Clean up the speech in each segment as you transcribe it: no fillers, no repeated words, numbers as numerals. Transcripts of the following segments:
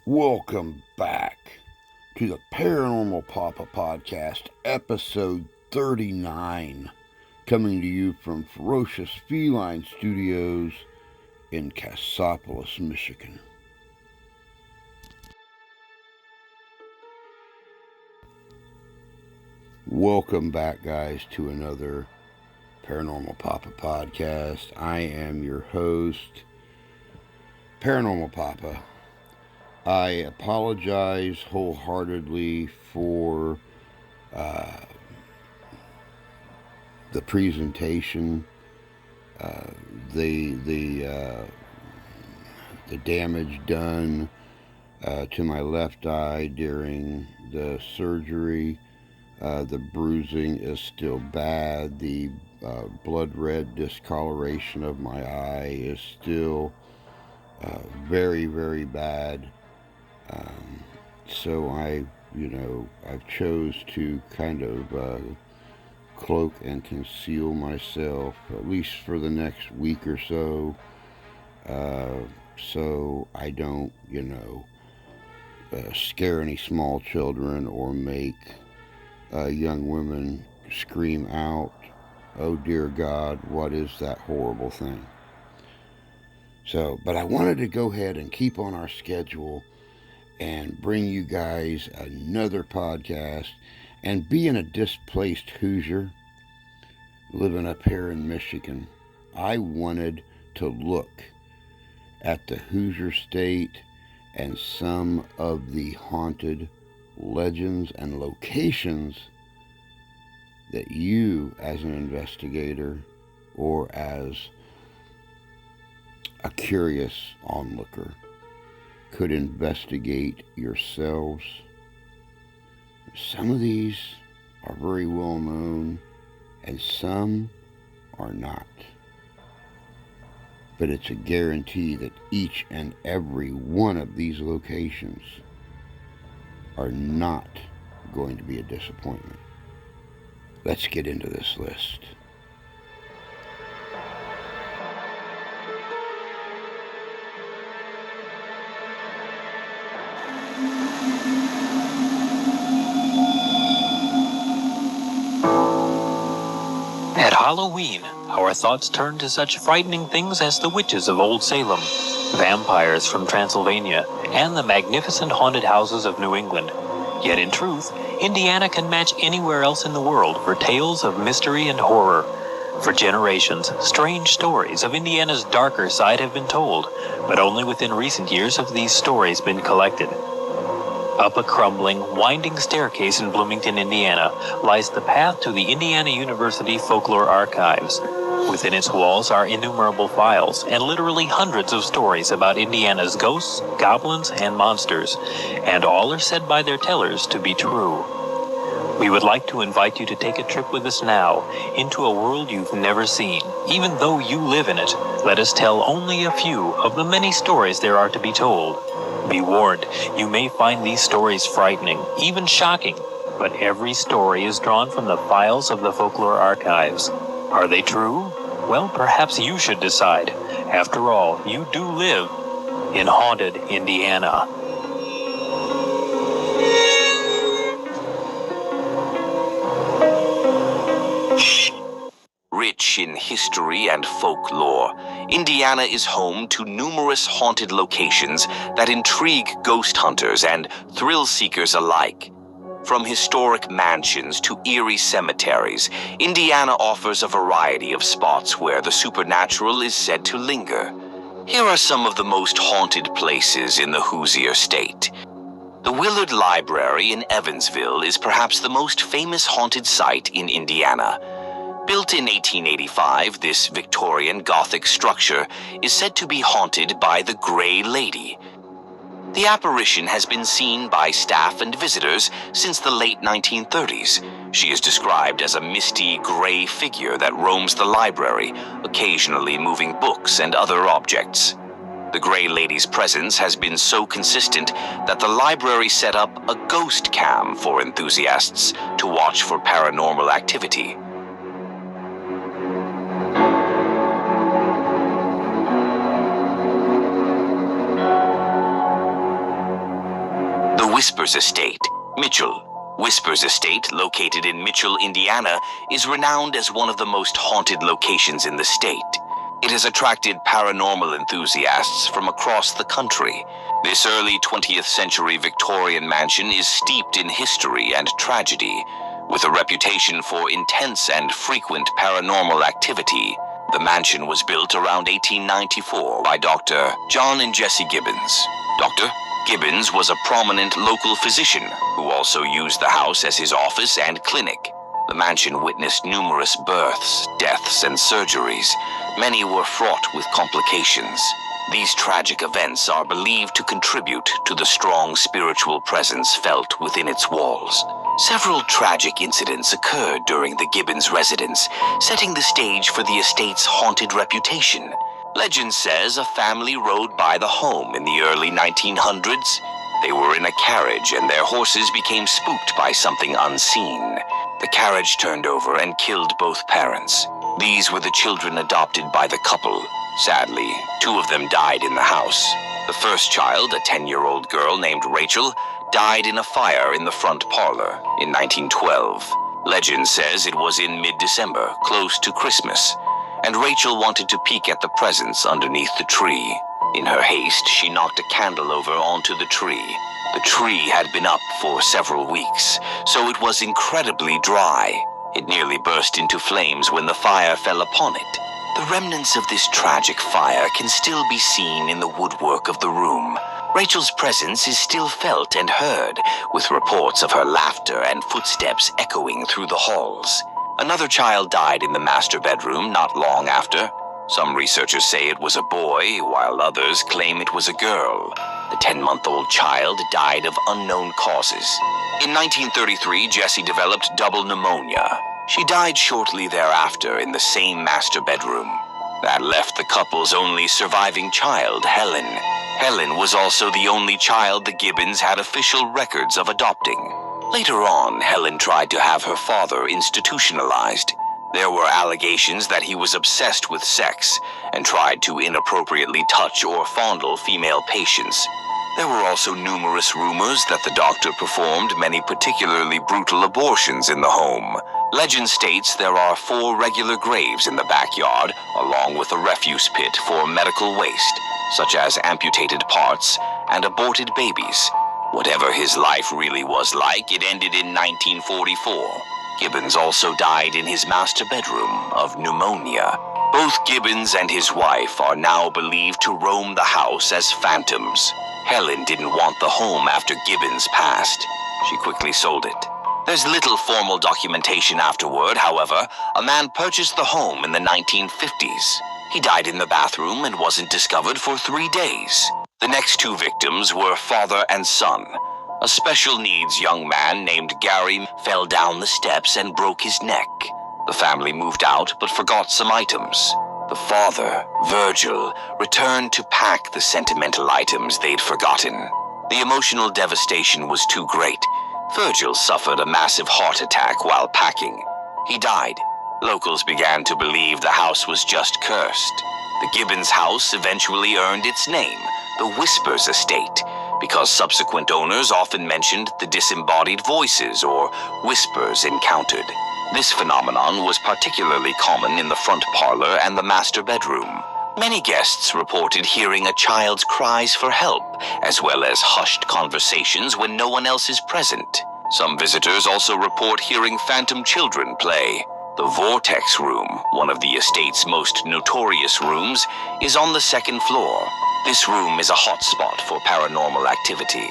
Welcome back to the Paranormal Papa Podcast, episode 39, coming to you from Ferocious Feline Studios in Cassopolis, Michigan. Welcome back, guys, to another Paranormal Papa Podcast. I am your host, Paranormal Papa. I apologize wholeheartedly for the presentation, the damage done to my left eye during the surgery. The bruising is still bad. The blood red discoloration of my eye is still very, very bad. So I've chose to kind of cloak and conceal myself, at least for the next week or so, so I don't, scare any small children or make young women scream out, "Oh dear God, what is that horrible thing?" But I wanted to go ahead and keep on our schedule and bring you guys another podcast. And being a displaced Hoosier living up here in Michigan, I wanted to look at the Hoosier State and some of the haunted legends and locations that you, as an investigator or as a curious onlooker, could investigate yourselves. Some of these are very well known and some are not. But it's a guarantee that each and every one of these locations are not going to be a disappointment. Let's get into this list. At Halloween, our thoughts turn to such frightening things as the witches of Old Salem, vampires from Transylvania, and the magnificent haunted houses of New England. Yet in truth, Indiana can match anywhere else in the world for tales of mystery and horror. For generations, strange stories of Indiana's darker side have been told, but only within recent years have these stories been collected. Up a crumbling, winding staircase in Bloomington, Indiana, lies the path to the Indiana University Folklore Archives. Within its walls are innumerable files and literally hundreds of stories about Indiana's ghosts, goblins, and monsters, and all are said by their tellers to be true. We would like to invite you to take a trip with us now into a world you've never seen. Even though you live in it, let us tell only a few of the many stories there are to be told. Be warned, you may find these stories frightening, even shocking, but every story is drawn from the files of the Folklore Archives. Are they true? Well, perhaps you should decide. After all, you do live in haunted Indiana. Rich in history and folklore, Indiana is home to numerous haunted locations that intrigue ghost hunters and thrill seekers alike. From historic mansions to eerie cemeteries, Indiana offers a variety of spots where the supernatural is said to linger. Here are some of the most haunted places in the Hoosier State. The Willard Library in Evansville is perhaps the most famous haunted site in Indiana. Built in 1885, this Victorian Gothic structure is said to be haunted by the Gray Lady. The apparition has been seen by staff and visitors since the late 1930s. She is described as a misty gray figure that roams the library, occasionally moving books and other objects. The Gray Lady's presence has been so consistent that the library set up a ghost cam for enthusiasts to watch for paranormal activity. Whispers Estate, Mitchell. Whispers Estate, located in Mitchell, Indiana, is renowned as one of the most haunted locations in the state. It has attracted paranormal enthusiasts from across the country. This early 20th century Victorian mansion is steeped in history and tragedy. With a reputation for intense and frequent paranormal activity, the mansion was built around 1894 by Dr. John and Jessie Gibbons. Dr. Gibbons was a prominent local physician who also used the house as his office and clinic. The mansion witnessed numerous births, deaths, and surgeries. Many were fraught with complications. These tragic events are believed to contribute to the strong spiritual presence felt within its walls. Several tragic incidents occurred during the Gibbons residence, setting the stage for the estate's haunted reputation. Legend says a family rode by the home in the early 1900s. They were in a carriage and their horses became spooked by something unseen. The carriage turned over and killed both parents. These were the children adopted by the couple. Sadly, 2 of them died in the house. The first child, a 10-year-old girl named Rachel, died in a fire in the front parlor in 1912. Legend says it was in mid-December, close to Christmas, and Rachel wanted to peek at the presents underneath the tree. In her haste, she knocked a candle over onto the tree. The tree had been up for several weeks, so it was incredibly dry. It nearly burst into flames when the fire fell upon it. The remnants of this tragic fire can still be seen in the woodwork of the room. Rachel's presence is still felt and heard, with reports of her laughter and footsteps echoing through the halls. Another child died in the master bedroom not long after. Some researchers say it was a boy, while others claim it was a girl. The 10-month-old child died of unknown causes. In 1933, Jessie developed double pneumonia. She died shortly thereafter in the same master bedroom. That left the couple's only surviving child, Helen. Helen was also the only child the Gibbons had official records of adopting. Later on, Helen tried to have her father institutionalized. There were allegations that he was obsessed with sex and tried to inappropriately touch or fondle female patients. There were also numerous rumors that the doctor performed many particularly brutal abortions in the home. Legend states there are 4 regular graves in the backyard, along with a refuse pit for medical waste, such as amputated parts and aborted babies. Whatever his life really was like, it ended in 1944. Gibbons also died in his master bedroom of pneumonia. Both Gibbons and his wife are now believed to roam the house as phantoms. Helen didn't want the home after Gibbons passed. She quickly sold it. There's little formal documentation afterward, however. A man purchased the home in the 1950s. He died in the bathroom and wasn't discovered for 3 days. The next 2 victims were father and son. A special needs young man named Gary fell down the steps and broke his neck. The family moved out but forgot some items. The father, Virgil, returned to pack the sentimental items they'd forgotten. The emotional devastation was too great. Virgil suffered a massive heart attack while packing. He died. Locals began to believe the house was just cursed. The Gibbons house eventually earned its name, the Whispers Estate, because subsequent owners often mentioned the disembodied voices or whispers encountered. This phenomenon was particularly common in the front parlor and the master bedroom. Many guests reported hearing a child's cries for help, as well as hushed conversations when no one else is present. Some visitors also report hearing phantom children play. The Vortex Room, one of the estate's most notorious rooms, is on the 2nd floor. This room is a hotspot for paranormal activity.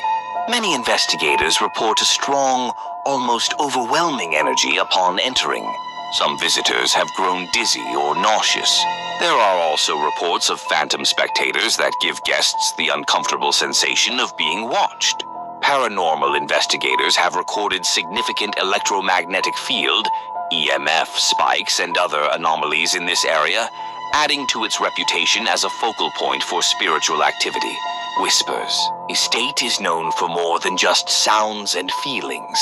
Many investigators report a strong, almost overwhelming energy upon entering. Some visitors have grown dizzy or nauseous. There are also reports of phantom spectators that give guests the uncomfortable sensation of being watched. Paranormal investigators have recorded significant electromagnetic field, EMF spikes, and other anomalies in this area, adding to its reputation as a focal point for spiritual activity. Whispers Estate is known for more than just sounds and feelings.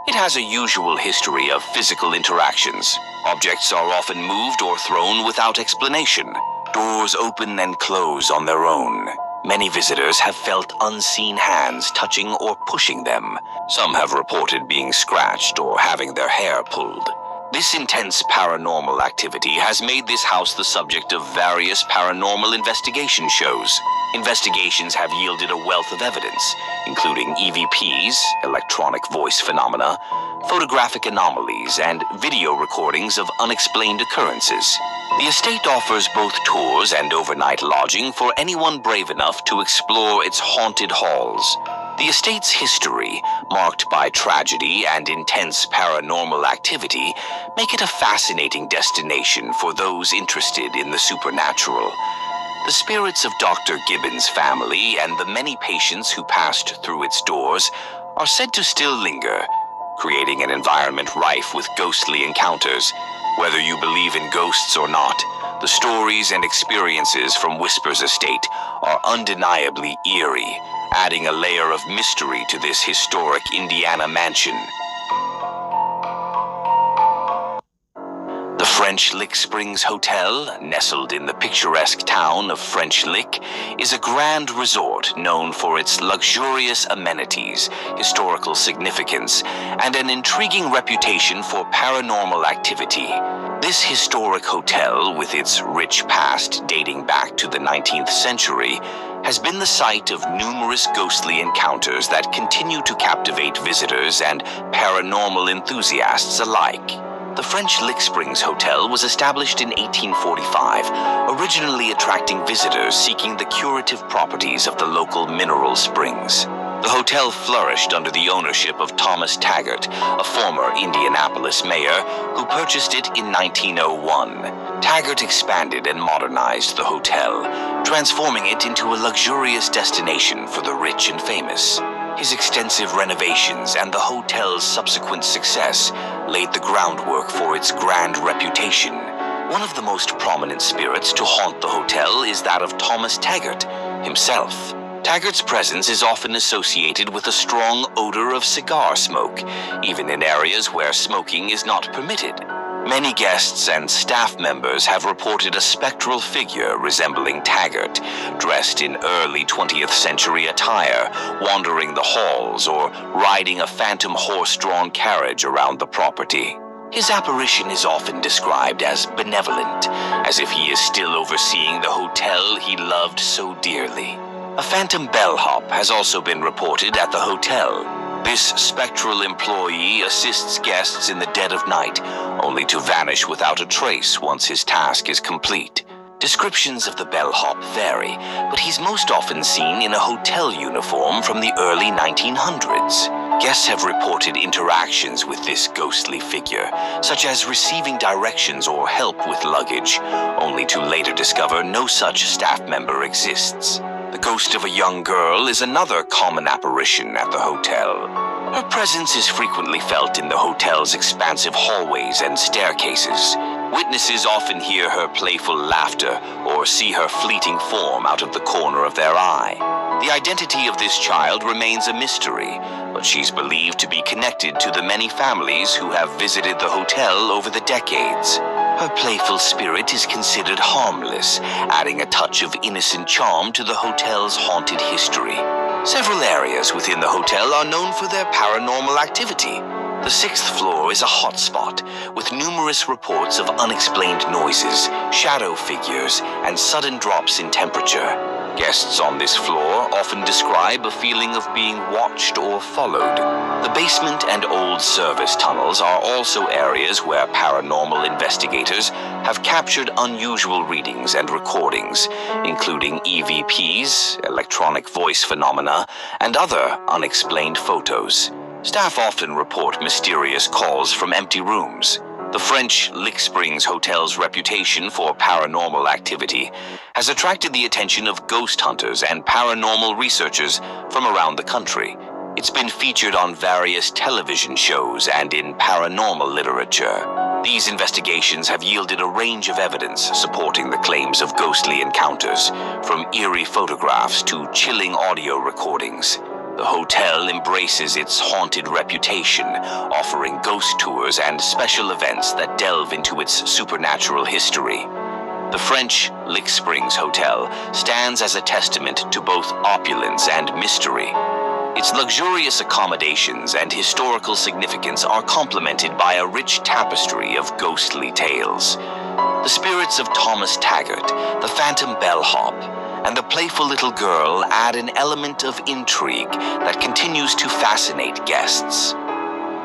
It has a usual history of physical interactions. Objects are often moved or thrown without explanation. Doors open and close on their own. Many visitors have felt unseen hands touching or pushing them. Some have reported being scratched or having their hair pulled. This intense paranormal activity has made this house the subject of various paranormal investigation shows. Investigations have yielded a wealth of evidence, including EVPs, electronic voice phenomena, photographic anomalies, and video recordings of unexplained occurrences. The estate offers both tours and overnight lodging for anyone brave enough to explore its haunted halls. The estate's history, marked by tragedy and intense paranormal activity, make it a fascinating destination for those interested in the supernatural. The spirits of Dr. Gibbons' family and the many patients who passed through its doors are said to still linger, creating an environment rife with ghostly encounters. Whether you believe in ghosts or not, the stories and experiences from Whisper's estate are undeniably eerie, adding a layer of mystery to this historic Indiana mansion. The French Lick Springs Hotel, nestled in the picturesque town of French Lick, is a grand resort known for its luxurious amenities, historical significance, and an intriguing reputation for paranormal activity. This historic hotel, with its rich past dating back to the 19th century, has been the site of numerous ghostly encounters that continue to captivate visitors and paranormal enthusiasts alike. The French Lick Springs Hotel was established in 1845, originally attracting visitors seeking the curative properties of the local mineral springs. The hotel flourished under the ownership of Thomas Taggart, a former Indianapolis mayor, who purchased it in 1901. Taggart expanded and modernized the hotel, transforming it into a luxurious destination for the rich and famous. His extensive renovations and the hotel's subsequent success laid the groundwork for its grand reputation. One of the most prominent spirits to haunt the hotel is that of Thomas Taggart himself. Taggart's presence is often associated with a strong odor of cigar smoke, even in areas where smoking is not permitted. Many guests and staff members have reported a spectral figure resembling Taggart, dressed in early 20th century attire, wandering the halls or riding a phantom horse-drawn carriage around the property. His apparition is often described as benevolent, as if he is still overseeing the hotel he loved so dearly. A phantom bellhop has also been reported at the hotel. This spectral employee assists guests in the dead of night, only to vanish without a trace once his task is complete. Descriptions of the bellhop vary, but he's most often seen in a hotel uniform from the early 1900s. Guests have reported interactions with this ghostly figure, such as receiving directions or help with luggage, only to later discover no such staff member exists. The ghost of a young girl is another common apparition at the hotel. Her presence is frequently felt in the hotel's expansive hallways and staircases. Witnesses often hear her playful laughter or see her fleeting form out of the corner of their eye. The identity of this child remains a mystery, but she's believed to be connected to the many families who have visited the hotel over the decades. Her playful spirit is considered harmless, adding a touch of innocent charm to the hotel's haunted history. Several areas within the hotel are known for their paranormal activity. The 6th floor is a hotspot, with numerous reports of unexplained noises, shadow figures, and sudden drops in temperature. Guests on this floor often describe a feeling of being watched or followed. The basement and old service tunnels are also areas where paranormal investigators have captured unusual readings and recordings, including EVPs, electronic voice phenomena, and other unexplained photos. Staff often report mysterious calls from empty rooms. The French Lick Springs Hotel's reputation for paranormal activity has attracted the attention of ghost hunters and paranormal researchers from around the country. It's been featured on various television shows and in paranormal literature. These investigations have yielded a range of evidence supporting the claims of ghostly encounters, from eerie photographs to chilling audio recordings. The hotel embraces its haunted reputation, offering ghost tours and special events that delve into its supernatural history. The French Lick Springs Hotel stands as a testament to both opulence and mystery. Its luxurious accommodations and historical significance are complemented by a rich tapestry of ghostly tales. The spirits of Thomas Taggart, the phantom bellhop, and the playful little girl add an element of intrigue that continues to fascinate guests.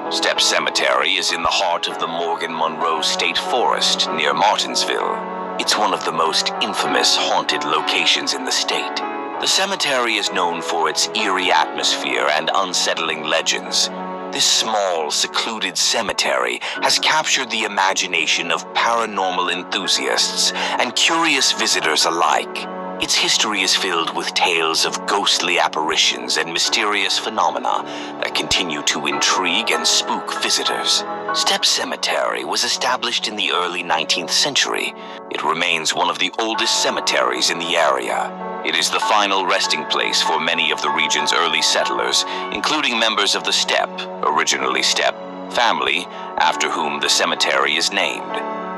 Stepp Cemetery is in the heart of the Morgan Monroe State Forest near Martinsville. It's one of the most infamous haunted locations in the state. The cemetery is known for its eerie atmosphere and unsettling legends. This small, secluded cemetery has captured the imagination of paranormal enthusiasts and curious visitors alike. Its history is filled with tales of ghostly apparitions and mysterious phenomena that continue to intrigue and spook visitors. Stepp Cemetery was established in the early 19th century. It remains one of the oldest cemeteries in the area. It is the final resting place for many of the region's early settlers, including members of the Stepp, originally Stepp, family, after whom the cemetery is named.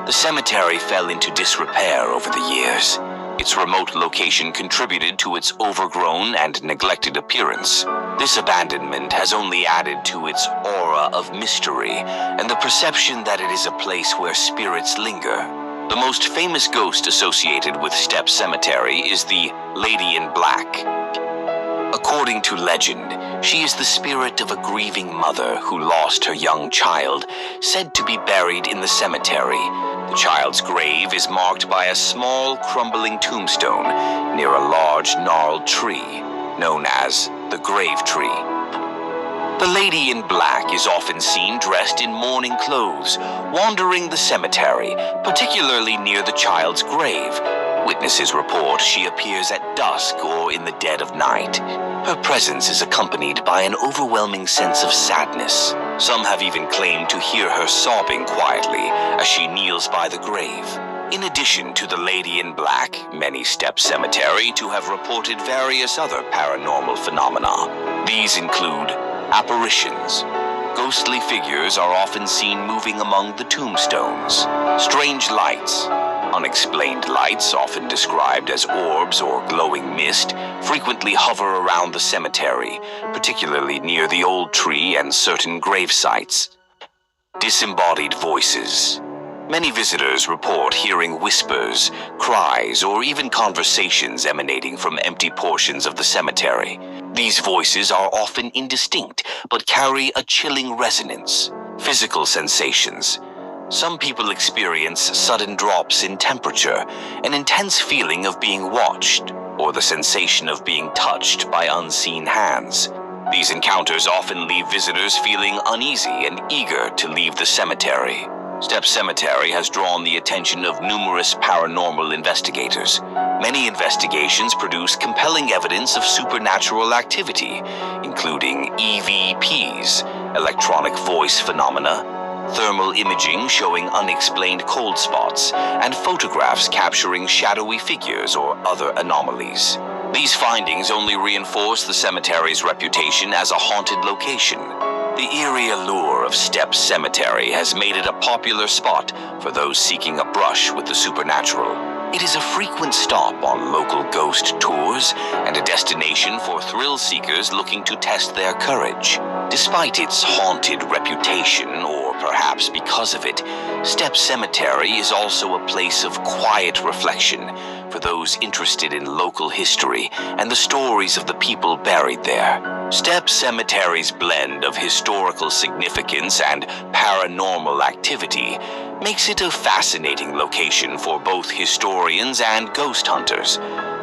The cemetery fell into disrepair over the years. Its remote location contributed to its overgrown and neglected appearance. This abandonment has only added to its aura of mystery and the perception that it is a place where spirits linger. The most famous ghost associated with Stepp Cemetery is the Lady in Black. According to legend, she is the spirit of a grieving mother who lost her young child, said to be buried in the cemetery. The child's grave is marked by a small, crumbling tombstone near a large, gnarled tree, known as the grave tree. The Lady in Black is often seen dressed in mourning clothes, wandering the cemetery, particularly near the child's grave. Witnesses report she appears at dusk or in the dead of night. Her presence is accompanied by an overwhelming sense of sadness. Some have even claimed to hear her sobbing quietly as she kneels by the grave. In addition to the Lady in Black, many Stepp Cemetery to have reported various other paranormal phenomena. These include apparitions. Ghostly figures are often seen moving among the tombstones. Strange lights. Unexplained lights, often described as orbs or glowing mist, frequently hover around the cemetery, particularly near the old tree and certain grave sites. Disembodied voices. Many visitors report hearing whispers, cries, or even conversations emanating from empty portions of the cemetery. These voices are often indistinct, but carry a chilling resonance. Physical sensations. Some people experience sudden drops in temperature, an intense feeling of being watched, or the sensation of being touched by unseen hands. These encounters often leave visitors feeling uneasy and eager to leave the cemetery. Stepp Cemetery has drawn the attention of numerous paranormal investigators. Many investigations produce compelling evidence of supernatural activity, including EVPs, electronic voice phenomena, thermal imaging showing unexplained cold spots, and photographs capturing shadowy figures or other anomalies. These findings only reinforce the cemetery's reputation as a haunted location. The eerie allure of Stepp Cemetery has made it a popular spot for those seeking a brush with the supernatural. It is a frequent stop on local ghost tours and a destination for thrill seekers looking to test their courage. Despite its haunted reputation, or perhaps because of it, Stepp Cemetery is also a place of quiet reflection for those interested in local history and the stories of the people buried there. Stepp Cemetery's blend of historical significance and paranormal activity makes it a fascinating location for both historians and ghost hunters.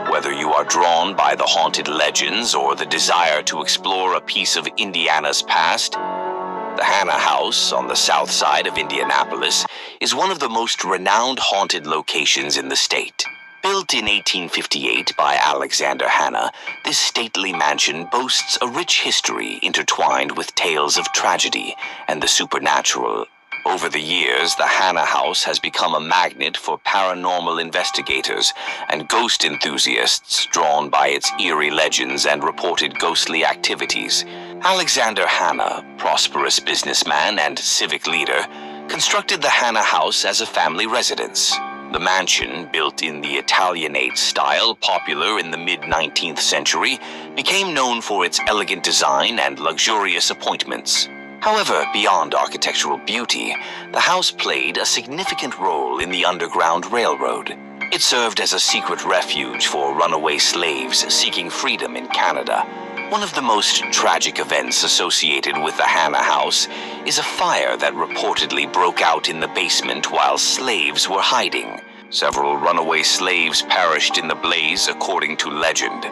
Whether you are drawn by the haunted legends or the desire to explore a piece of Indiana's past, the Hanna House on the south side of Indianapolis is one of the most renowned haunted locations in the state. Built in 1858 by Alexander Hanna, this stately mansion boasts a rich history intertwined with tales of tragedy and the supernatural. Over the years, the Hanna House has become a magnet for paranormal investigators and ghost enthusiasts drawn by its eerie legends and reported ghostly activities. Alexander Hanna, prosperous businessman and civic leader, constructed the Hanna House as a family residence. The mansion, built in the Italianate style popular in the mid-19th century, became known for its elegant design and luxurious appointments. However, beyond architectural beauty, the house played a significant role in the Underground Railroad. It served as a secret refuge for runaway slaves seeking freedom in Canada. One of the most tragic events associated with the Hannah House is a fire that reportedly broke out in the basement while slaves were hiding. Several runaway slaves perished in the blaze, according to legend.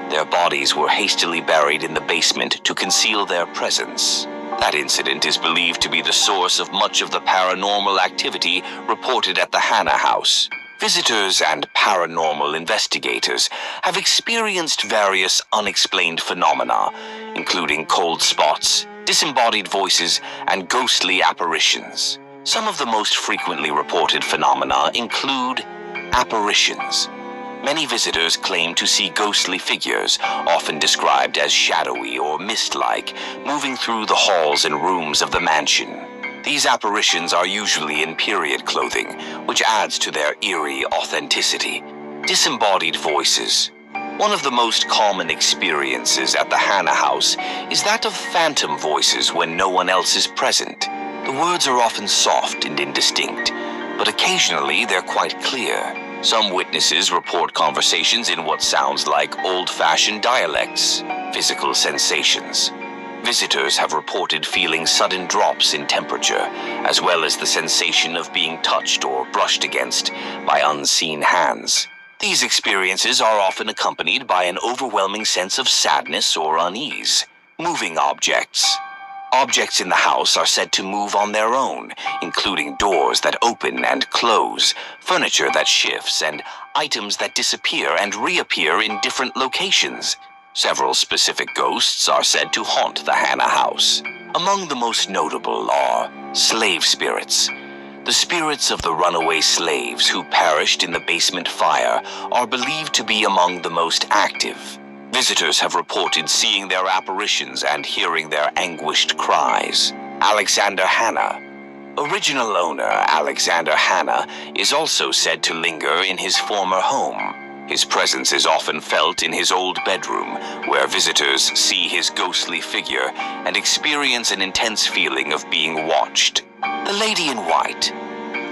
Their bodies were hastily buried in the basement to conceal their presence. That incident is believed to be the source of much of the paranormal activity reported at the Hannah House. Visitors and paranormal investigators have experienced various unexplained phenomena, including cold spots, disembodied voices, and ghostly apparitions. Some of the most frequently reported phenomena include apparitions. Many visitors claim to see ghostly figures, often described as shadowy or mist-like, moving through the halls and rooms of the mansion. These apparitions are usually in period clothing, which adds to their eerie authenticity. Disembodied voices. One of the most common experiences at the Hannah House is that of phantom voices when no one else is present. The words are often soft and indistinct, but occasionally they're quite clear. Some witnesses report conversations in what sounds like old-fashioned dialects. Physical sensations. Visitors have reported feeling sudden drops in temperature, as well as the sensation of being touched or brushed against by unseen hands. These experiences are often accompanied by an overwhelming sense of sadness or unease. Moving objects. Objects in the house are said to move on their own, including doors that open and close, furniture that shifts, and items that disappear and reappear in different locations. Several specific ghosts are said to haunt the Hannah House. Among the most notable are slave spirits. The spirits of the runaway slaves who perished in the basement fire are believed to be among the most active. Visitors have reported seeing their apparitions and hearing their anguished cries. Alexander Hannah. Original owner Alexander Hannah is also said to linger in his former home. His presence is often felt in his old bedroom, where visitors see his ghostly figure and experience an intense feeling of being watched. The Lady in White.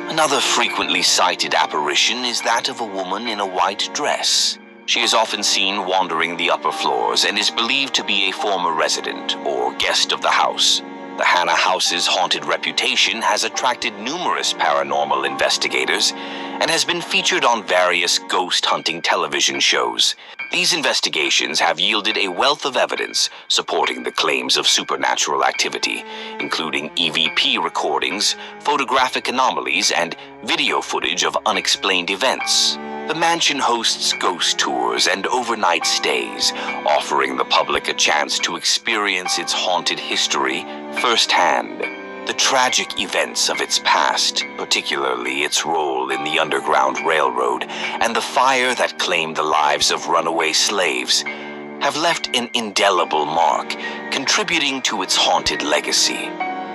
Another frequently cited apparition is that of a woman in a white dress. She is often seen wandering the upper floors and is believed to be a former resident or guest of the house. The Hannah House's haunted reputation has attracted numerous paranormal investigators and has been featured on various ghost hunting television shows. These investigations have yielded a wealth of evidence supporting the claims of supernatural activity, including EVP recordings, photographic anomalies, and video footage of unexplained events. The mansion hosts ghost tours and overnight stays, offering the public a chance to experience its haunted history firsthand. The tragic events of its past, particularly its role in the Underground Railroad and the fire that claimed the lives of runaway slaves, have left an indelible mark, contributing to its haunted legacy.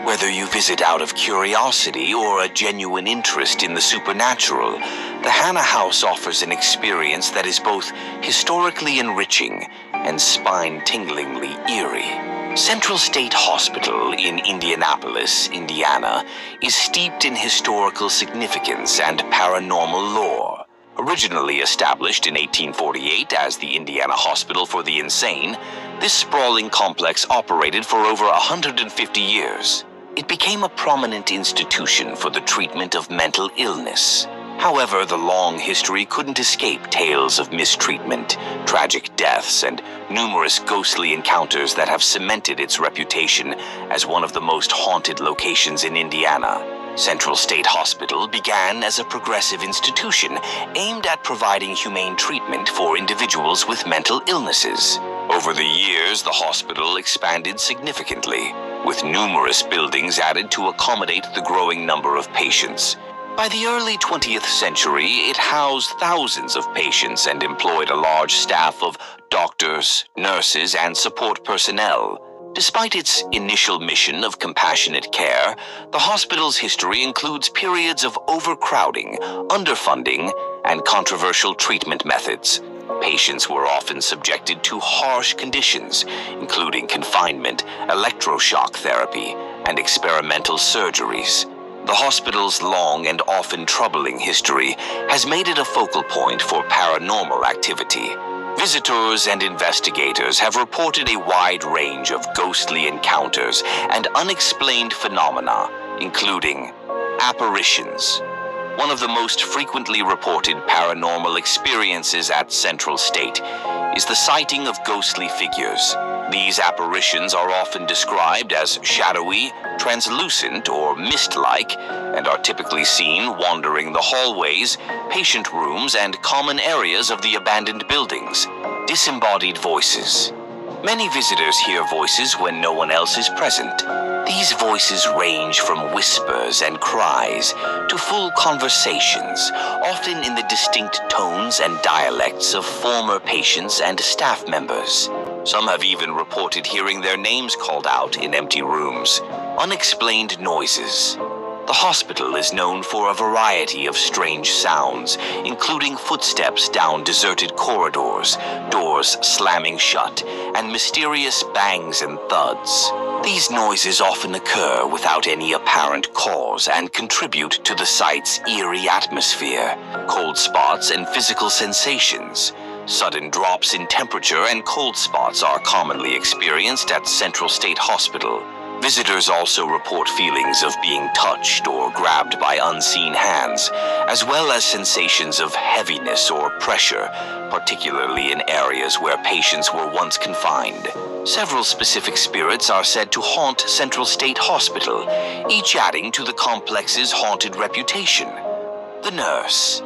Whether you visit out of curiosity or a genuine interest in the supernatural, the Hannah House offers an experience that is both historically enriching and spine-tinglingly eerie. Central State Hospital in Indianapolis, Indiana, is steeped in historical significance and paranormal lore. Originally established in 1848 as the Indiana Hospital for the Insane, this sprawling complex operated for over 150 years. It became a prominent institution for the treatment of mental illness. However, the long history couldn't escape tales of mistreatment, tragic deaths, and numerous ghostly encounters that have cemented its reputation as one of the most haunted locations in Indiana. Central State Hospital began as a progressive institution aimed at providing humane treatment for individuals with mental illnesses. Over the years, the hospital expanded significantly, with numerous buildings added to accommodate the growing number of patients. By the early 20th century, it housed thousands of patients and employed a large staff of doctors, nurses, and support personnel. Despite its initial mission of compassionate care, the hospital's history includes periods of overcrowding, underfunding, and controversial treatment methods. Patients were often subjected to harsh conditions, including confinement, electroshock therapy, and experimental surgeries. The hospital's long and often troubling history has made it a focal point for paranormal activity. Visitors and investigators have reported a wide range of ghostly encounters and unexplained phenomena, including apparitions. One of the most frequently reported paranormal experiences at Central State is the sighting of ghostly figures. These apparitions are often described as shadowy, translucent, or mist-like, and are typically seen wandering the hallways, patient rooms, and common areas of the abandoned buildings. Disembodied voices. Many visitors hear voices when no one else is present. These voices range from whispers and cries to full conversations, often in the distinct tones and dialects of former patients and staff members. Some have even reported hearing their names called out in empty rooms. Unexplained noises. The hospital is known for a variety of strange sounds, including footsteps down deserted corridors, doors slamming shut, and mysterious bangs and thuds. These noises often occur without any apparent cause and contribute to the site's eerie atmosphere. Cold spots and physical sensations. Sudden drops in temperature and cold spots are commonly experienced at Central State Hospital. Visitors also report feelings of being touched or grabbed by unseen hands, as well as sensations of heaviness or pressure, particularly in areas where patients were once confined. Several specific spirits are said to haunt Central State Hospital, each adding to the complex's haunted reputation. The nurse.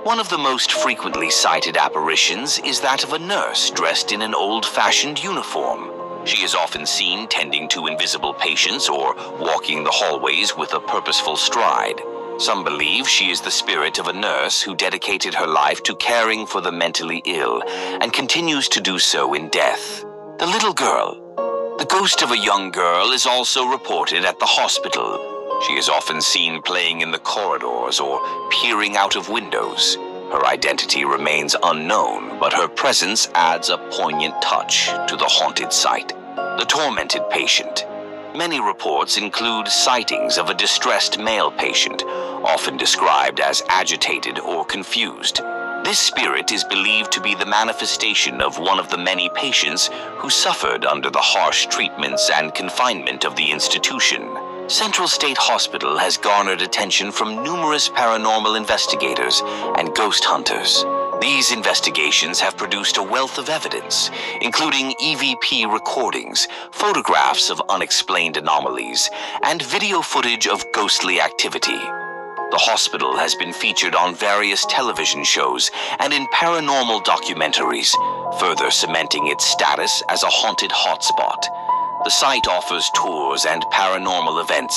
One of the most frequently cited apparitions is that of a nurse dressed in an old-fashioned uniform. She is often seen tending to invisible patients or walking the hallways with a purposeful stride. Some believe she is the spirit of a nurse who dedicated her life to caring for the mentally ill and continues to do so in death. The little girl. The ghost of a young girl is also reported at the hospital. She is often seen playing in the corridors or peering out of windows. Her identity remains unknown, but her presence adds a poignant touch to the haunted site. The tormented patient. Many reports include sightings of a distressed male patient, often described as agitated or confused. This spirit is believed to be the manifestation of one of the many patients who suffered under the harsh treatments and confinement of the institution. Central State Hospital has garnered attention from numerous paranormal investigators and ghost hunters. These investigations have produced a wealth of evidence, including EVP recordings, photographs of unexplained anomalies, and video footage of ghostly activity. The hospital has been featured on various television shows and in paranormal documentaries, further cementing its status as a haunted hotspot. The site offers tours and paranormal events.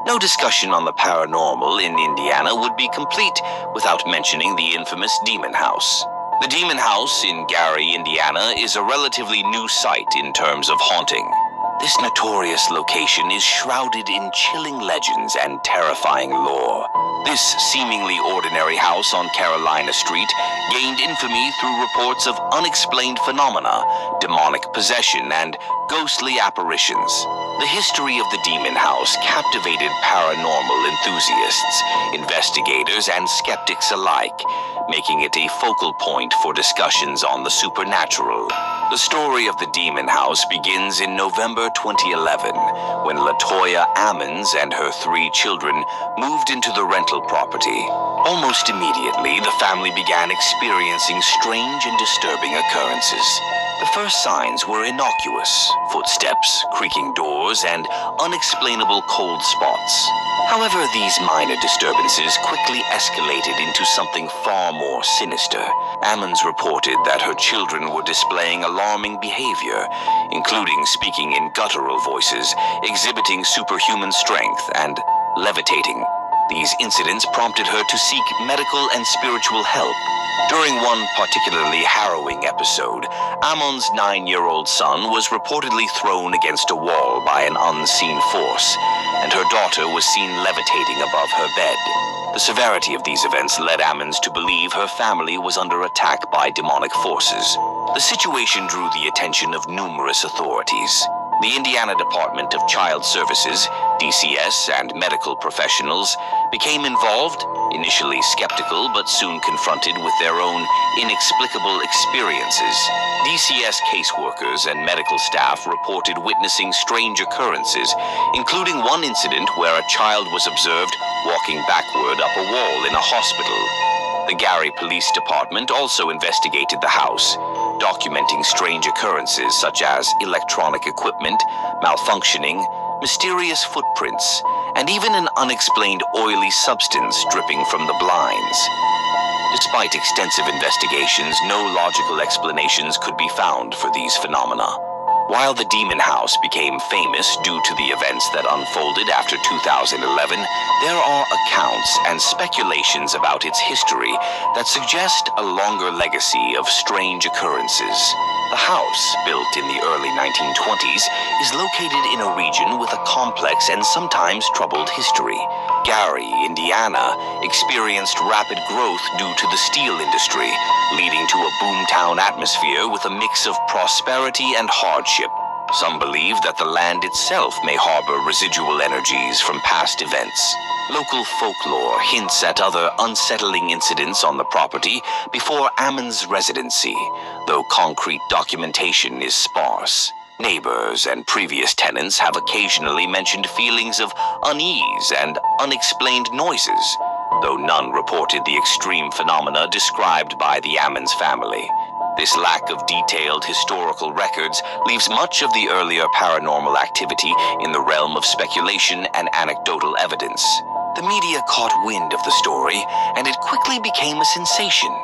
No discussion on the paranormal in Indiana would be complete without mentioning the infamous Demon House. The Demon House in Gary, Indiana is a relatively new site in terms of haunting. This notorious location is shrouded in chilling legends and terrifying lore. This seemingly ordinary house on Carolina Street gained infamy through reports of unexplained phenomena, demonic possession, and ghostly apparitions. The history of the Demon House captivated paranormal enthusiasts, investigators, and skeptics alike, making it a focal point for discussions on the supernatural. The story of the Demon House begins in November 2011, when LaToya Ammons and her 3 children moved into the rental property. Almost immediately, the family began experiencing strange and disturbing occurrences. The first signs were innocuous: footsteps, creaking doors, and unexplainable cold spots. However, these minor disturbances quickly escalated into something far more sinister. Ammons reported that her children were displaying alarming behavior, including speaking in guttural voices, exhibiting superhuman strength, and levitating. These incidents prompted her to seek medical and spiritual help. During one particularly harrowing episode, Ammon's 9-year-old son was reportedly thrown against a wall by an unseen force, and her daughter was seen levitating above her bed. The severity of these events led Ammons to believe her family was under attack by demonic forces. The situation drew the attention of numerous authorities. The Indiana Department of Child Services, DCS, and medical professionals became involved, initially skeptical but soon confronted with their own inexplicable experiences. DCS caseworkers and medical staff reported witnessing strange occurrences, including one incident where a child was observed walking backward up a wall in a hospital. The Gary Police Department also investigated the house, documenting strange occurrences such as electronic equipment, malfunctioning, mysterious footprints, and even an unexplained oily substance dripping from the blinds. Despite extensive investigations, no logical explanations could be found for these phenomena. While the Demon House became famous due to the events that unfolded after 2011, there are accounts and speculations about its history that suggest a longer legacy of strange occurrences. The house, built in the early 1920s, is located in a region with a complex and sometimes troubled history. Gary, Indiana, experienced rapid growth due to the steel industry, leading to a boomtown atmosphere with a mix of prosperity and hardship. Some believe that the land itself may harbor residual energies from past events. Local folklore hints at other unsettling incidents on the property before Ammon's residency, though concrete documentation is sparse. Neighbors and previous tenants have occasionally mentioned feelings of unease and unexplained noises, though none reported the extreme phenomena described by the Ammons family. This lack of detailed historical records leaves much of the earlier paranormal activity in the realm of speculation and anecdotal evidence. The media caught wind of the story, and it quickly became a sensation.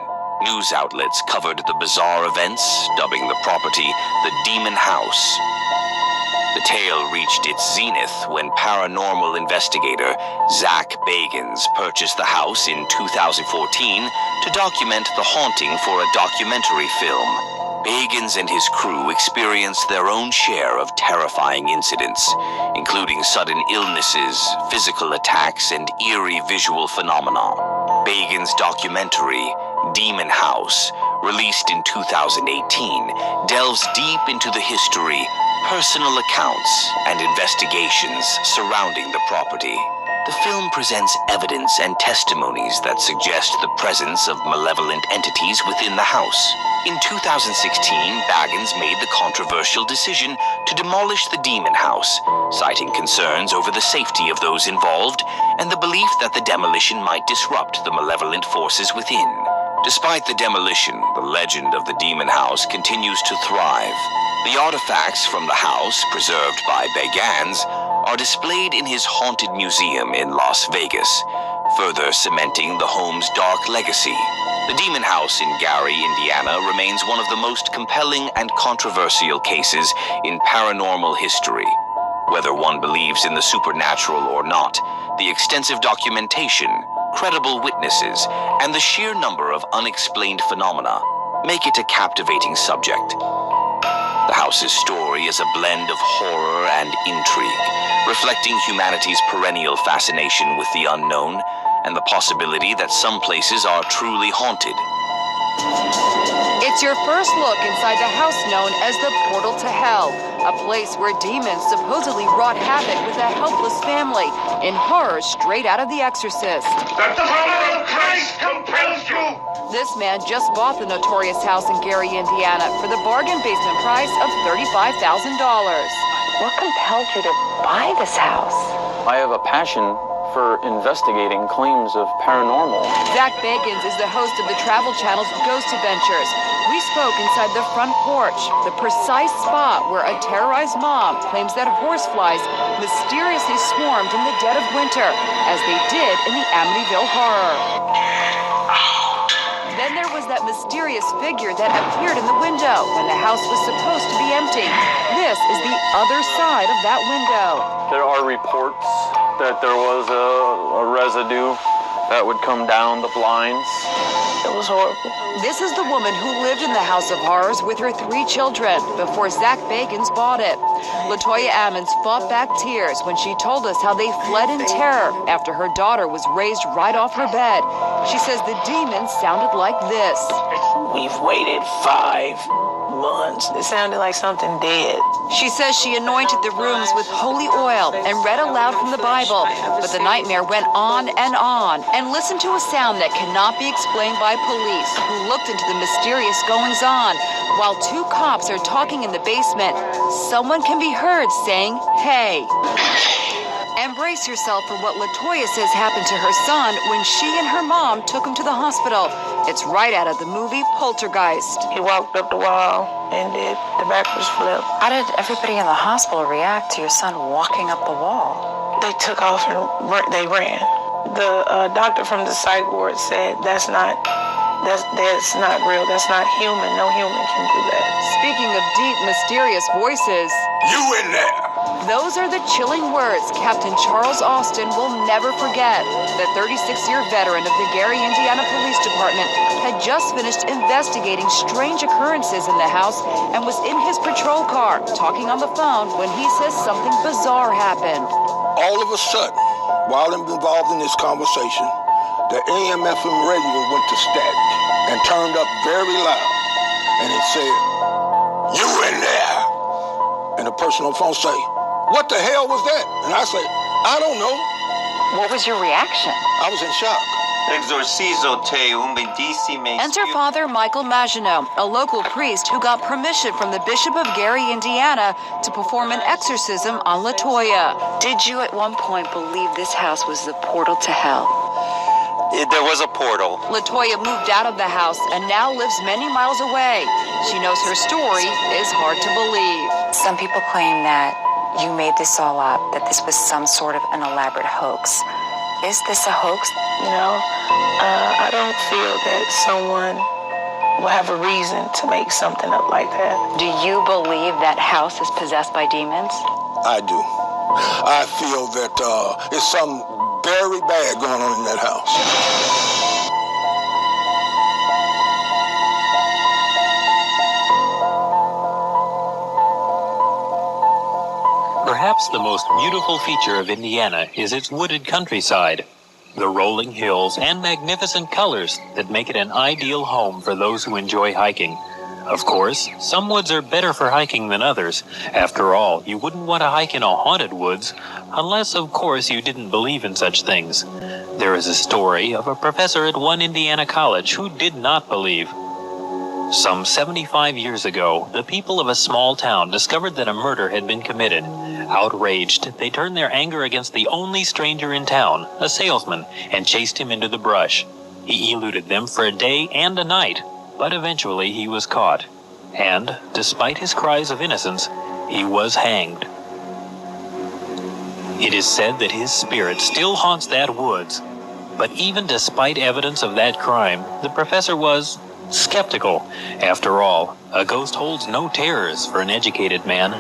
News outlets covered the bizarre events, dubbing the property the Demon House. The tale reached its zenith when paranormal investigator Zach Bagans purchased the house in 2014 to document the haunting for a documentary film. Bagans and his crew experienced their own share of terrifying incidents, including sudden illnesses, physical attacks, and eerie visual phenomena. Bagans' documentary, Demon House, released in 2018, delves deep into the history, personal accounts, and investigations surrounding the property. The film presents evidence and testimonies that suggest the presence of malevolent entities within the house. In 2016, Bagans made the controversial decision to demolish the Demon House, citing concerns over the safety of those involved and the belief that the demolition might disrupt the malevolent forces within. Despite the demolition, the legend of the Demon House continues to thrive. The artifacts from the house, preserved by Bagans, are displayed in his haunted museum in Las Vegas, further cementing the home's dark legacy. The Demon House in Gary, Indiana, remains one of the most compelling and controversial cases in paranormal history. Whether one believes in the supernatural or not, the extensive documentation, credible witnesses, and the sheer number of unexplained phenomena make it a captivating subject. The house's story is a blend of horror and intrigue, reflecting humanity's perennial fascination with the unknown and the possibility that some places are truly haunted. It's your first look inside the house known as the Portal to Hell, a place where demons supposedly wrought havoc with a helpless family in horror straight out of The Exorcist. That the power of Christ compels you! This man just bought the notorious house in Gary, Indiana for the bargain basement price of $35,000. What compelled you to buy this house? I have a passion for investigating claims of paranormal. Zach Bagans is the host of the Travel Channel's Ghost Adventures. We spoke inside the front porch, the precise spot where a terrorized mom claims that horseflies mysteriously swarmed in the dead of winter, as they did in the Amityville Horror. Then there was that mysterious figure that appeared in the window when the house was supposed to be empty. This is the other side of that window. There are reports that there was a residue that would come down the blinds. It was horrible. This is the woman who lived in the House of Horrors with her 3 children before Zach Bagans bought it. Latoya Ammons fought back tears when she told us how they fled in terror after her daughter was raised right off her bed. She says the demons sounded like this. We've waited 5 months. It sounded like something dead. She says she anointed the rooms with holy oil and read aloud from the Bible, but the nightmare went on and listened to a sound that cannot be explained by police who looked into the mysterious goings-on. While 2 cops are talking in the basement, someone can be heard saying, "Hey." Embrace yourself for what Latoya says happened to her son when she and her mom took him to the hospital. It's right out of the movie Poltergeist. He walked up the wall and did the backwards flip. How did everybody in the hospital react to your son walking up the wall? They took off and they ran. The doctor from the psych ward said that's not real. That's not human. No human can do that. Speaking of deep, mysterious voices, You in there! those are the chilling words Captain Charles Austin will never forget. The 36-year veteran of the Gary, Indiana Police Department had just finished investigating strange occurrences in the house and was in his patrol car talking on the phone when he says something bizarre happened. All of a sudden, while I'm involved in this conversation, the AM/FM radio went to static and turned up very loud. And it said, "You in there?" And the person on the phone say, "What the hell was that?" And I say, "I don't know." What was your reaction? I was in shock. Enter Father Michael Maginot, a local priest who got permission from the Bishop of Gary, Indiana, to perform an exorcism on Latoya. Did you at one point believe this house was the portal to hell? There was a portal. Latoya moved out of the house and now lives many miles away. She knows her story is hard to believe. Some people claim that you made this all up, that this was some sort of an elaborate hoax. Is this a hoax? I don't feel that someone will have a reason to make something up like that. Do you believe that house is possessed by demons? I do. I feel that it's something very bad going on in that house. Perhaps the most beautiful feature of Indiana is its wooded countryside, the rolling hills and magnificent colors that make it an ideal home for those who enjoy hiking. Of course, some woods are better for hiking than others. After all, you wouldn't want to hike in a haunted woods, unless, of course, you didn't believe in such things. There is a story of a professor at one Indiana college who did not believe. Some 75 years ago, the people of a small town discovered that a murder had been committed. Outraged, they turned their anger against the only stranger in town, a salesman, and chased him into the brush. He eluded them for a day and a night, but eventually he was caught. And, despite his cries of innocence, he was hanged. It is said that his spirit still haunts that woods. But even despite evidence of that crime, the professor was skeptical. After all, a ghost holds no terrors for an educated man.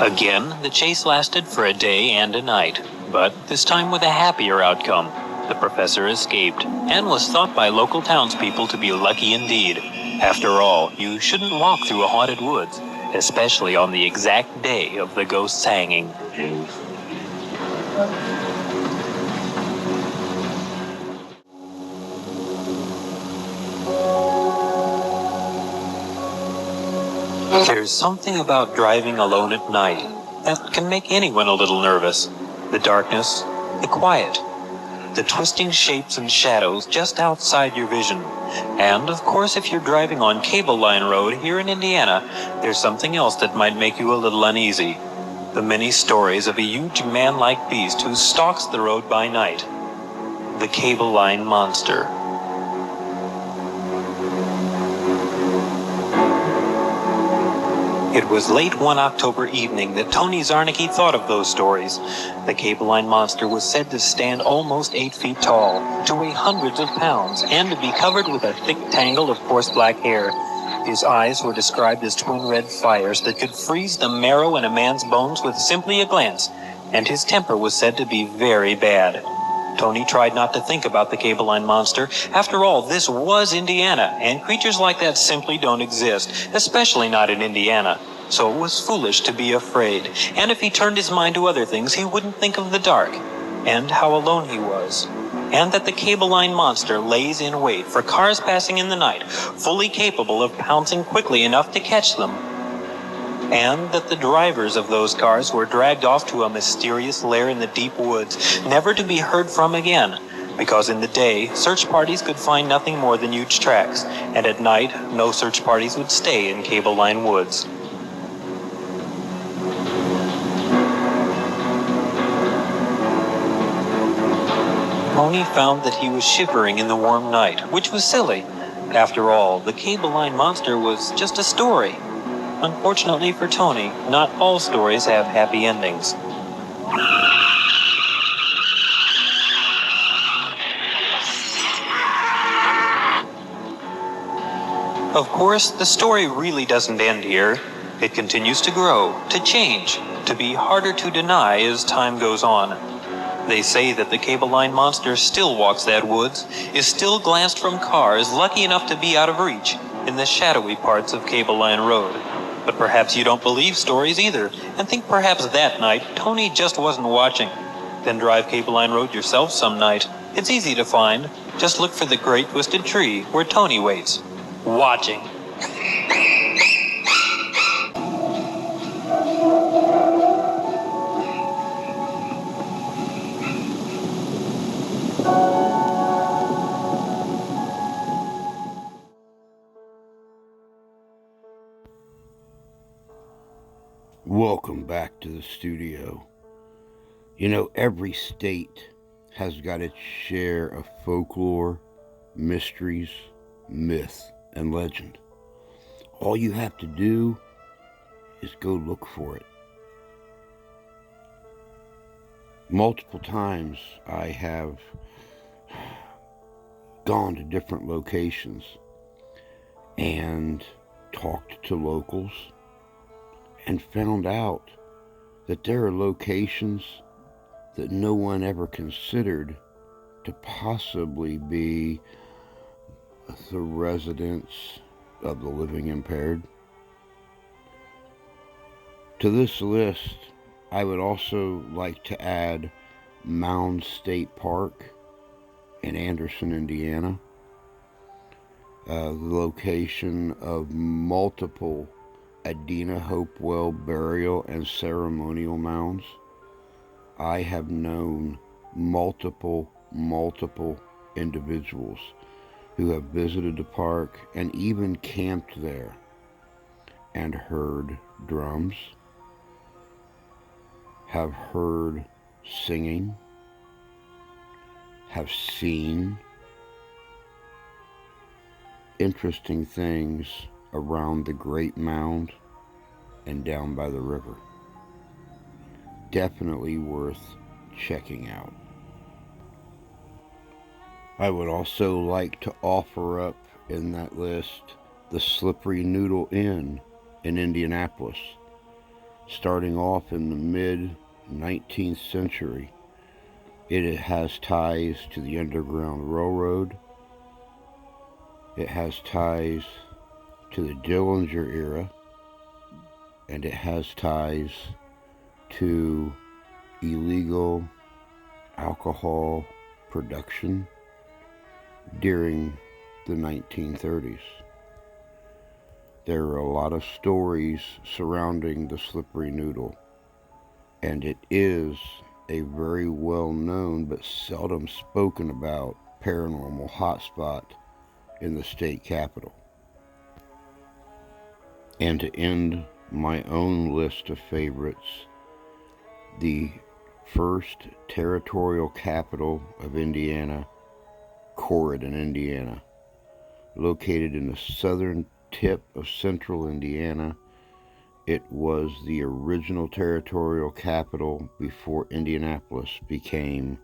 Again, the chase lasted for a day and a night, but this time with a happier outcome. The professor escaped, and was thought by local townspeople to be lucky indeed. After all, you shouldn't walk through a haunted woods, especially on the exact day of the ghost's hanging. There's something about driving alone at night that can make anyone a little nervous. The darkness, the quiet, the twisting shapes and shadows just outside your vision. And, of course, if you're driving on Cable Line Road here in Indiana, there's something else that might make you a little uneasy. The many stories of a huge man-like beast who stalks the road by night. The Cable Line Monster. It was late one October evening that Tony Zarnicki thought of those stories. The Cable Line Monster was said to stand almost 8 feet tall, to weigh hundreds of pounds, and to be covered with a thick tangle of coarse black hair. His eyes were described as twin red fires that could freeze the marrow in a man's bones with simply a glance, and his temper was said to be very bad. Tony tried not to think about the Cable Line Monster. After all, this was Indiana, and creatures like that simply don't exist, especially not in Indiana. So it was foolish to be afraid, and if he turned his mind to other things, he wouldn't think of the dark, and how alone he was, and that the Cable Line Monster lays in wait for cars passing in the night, fully capable of pouncing quickly enough to catch them, and that the drivers of those cars were dragged off to a mysterious lair in the deep woods, never to be heard from again, because in the day, search parties could find nothing more than huge tracks, and at night, no search parties would stay in Cable Line woods. Tony found that he was shivering in the warm night, which was silly. After all, the Cable Line Monster was just a story. Unfortunately for Tony, not all stories have happy endings. Of course, the story really doesn't end here. It continues to grow, to change, to be harder to deny as time goes on. They say that the Cable Line Monster still walks that woods, is still glanced from cars lucky enough to be out of reach in the shadowy parts of Cable Line Road. But perhaps you don't believe stories either, and think perhaps that night Tony just wasn't watching. Then drive Cable Line Road yourself some night. It's easy to find. Just look for the great twisted tree where Tony waits, watching. Welcome back to the studio. You know, every state has got its share of folklore, mysteries, myth, and legend. All you have to do is go look for it. Multiple times I have gone to different locations and talked to locals and found out that there are locations that no one ever considered to possibly be the residence of the living impaired. To this list, I would also like to add Mound State Park in Anderson, Indiana, the location of multiple Adina Hopewell burial and ceremonial mounds. I have known multiple individuals who have visited the park and even camped there and heard drums, have heard singing, have seen interesting things around the Great Mound and down by the river. Definitely worth checking out. I would also like to offer up in that list the Slippery Noodle Inn in Indianapolis. starting off in the mid-19th century. It has ties to the Underground Railroad. It has ties to the Dillinger era, and it has ties to illegal alcohol production during the 1930s. There are a lot of stories surrounding the Slippery Noodle, and it is a very well-known but seldom spoken about paranormal hotspot in the state capital. And to end my own list of favorites, the first territorial capital of Indiana, Corydon, Indiana, located in the southern tip of central Indiana. It was the original territorial capital before Indianapolis became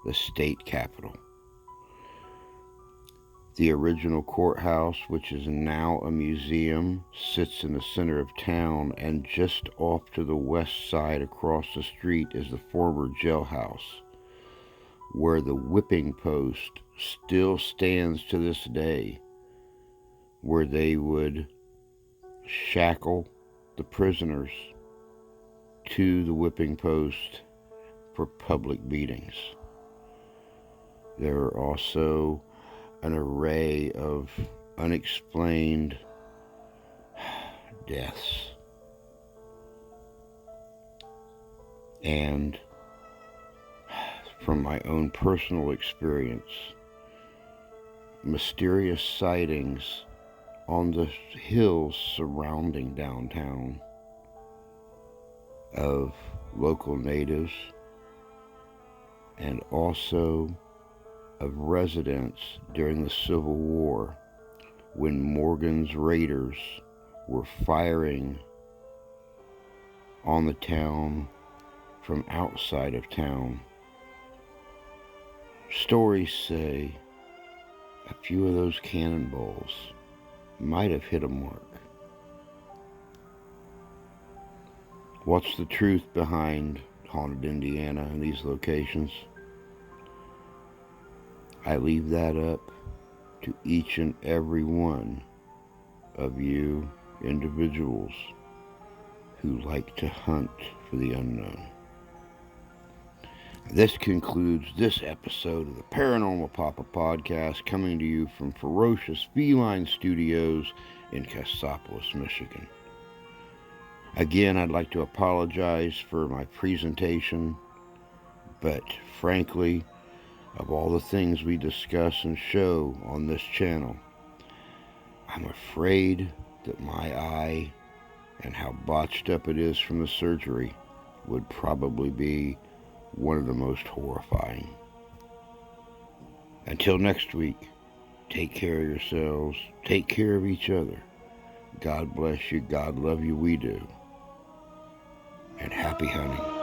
the state capital. The original courthouse, which is now a museum, sits in the center of town, and just off to the west side across the street is the former jailhouse, where the whipping post still stands to this day, where they would shackle the prisoners to the whipping post for public beatings. There are also an array of unexplained deaths and, from my own personal experience, mysterious sightings on the hills surrounding downtown of local natives and also of residents during the Civil War, when Morgan's raiders were firing on the town from outside of town. Stories say a few of those cannonballs might have hit a mark. What's the truth behind haunted Indiana and these locations? I leave that up to each and every one of you individuals who like to hunt for the unknown. This concludes this episode of the Paranormal Papa Podcast, coming to you from Ferocious Feline Studios in Cassopolis, Michigan. Again, I'd like to apologize for my presentation, but frankly, of all the things we discuss and show on this channel, I'm afraid that my eye and how botched up it is from the surgery would probably be one of the most horrifying. Until next week, take care of yourselves, take care of each other. God bless you, God love you, we do. And happy hunting.